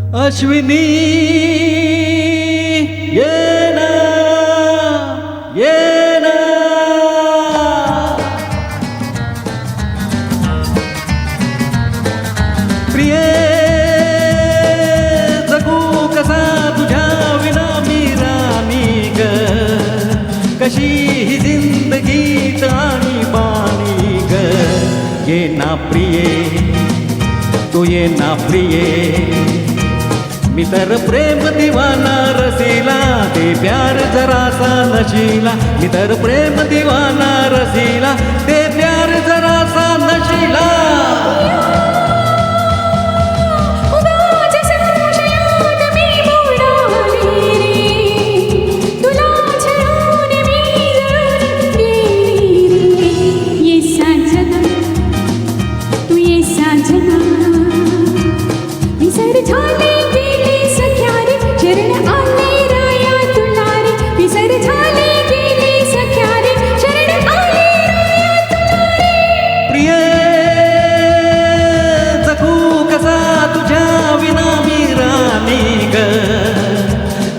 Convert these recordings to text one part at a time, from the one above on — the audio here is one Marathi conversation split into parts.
अश्विनी ये ना प्रिये जगू कसा तुझ्या विना मी राणी ग कशी ही जिंदगीत आणि पाणी ग ये ना प्रिये तू ये ना प्रिये मी तर प्रेम दीवाना रसीला ते प्यार जरासा नशीला मी तर प्रेम दीवाना रसीला ते प्यार जरासा नशीला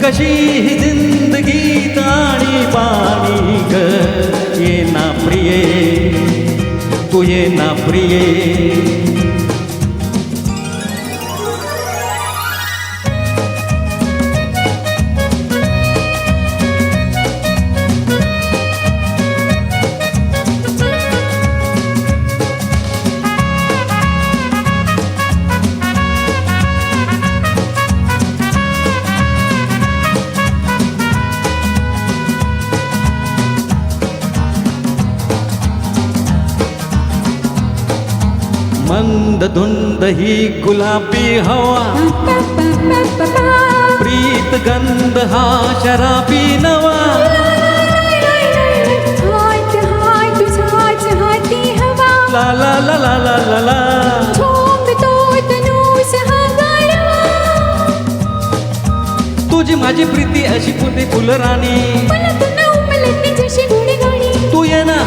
कशी ही जिंदगी ताणी पाणी ग ये ना प्रिये तू ये ना प्रिये मंद धुंद ही गुलाबी हवा प्रीत गंध हा शराबी नवा ला ला ला ला ला ला ला तुझी माझी प्रीती अशी कुठे फुलराणी तू ये ना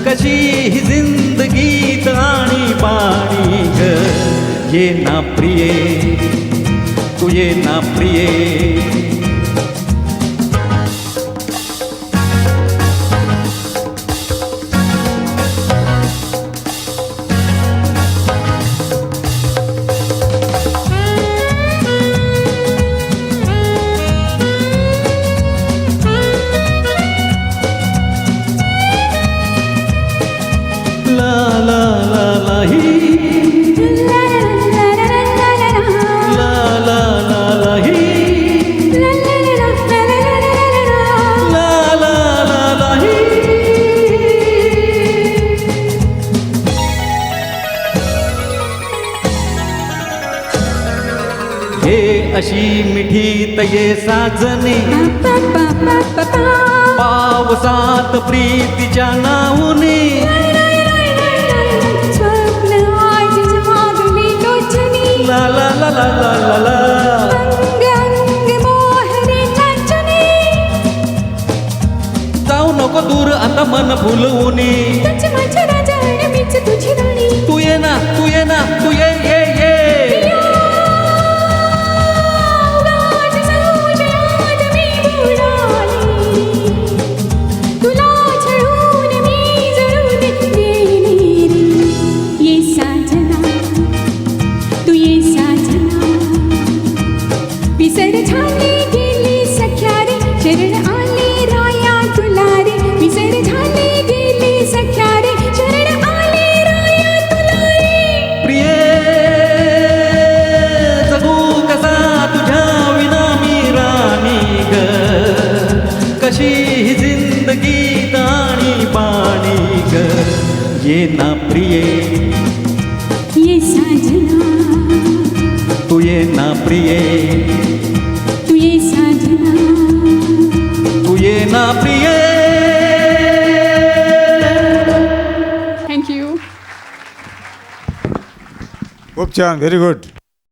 कशी ही जिंदगी ताणी पाणी ग ये ना प्रिये तू ये ना प्रिये हे अशी मिठी तये साजने पावसात प्रीतीच्या नाऊने ला ला ला ला ला ला ला जाऊ नको दूर आता मन फुलवून तू ये ना तू ये कशी ही जिंदगी ताणी पाणी ग ये ना प्रिये ये साजना तू ये ना प्रिये तू ये साजना तू ये ना प्रिये थँक्यू खूप छान, व्हेरी गुड.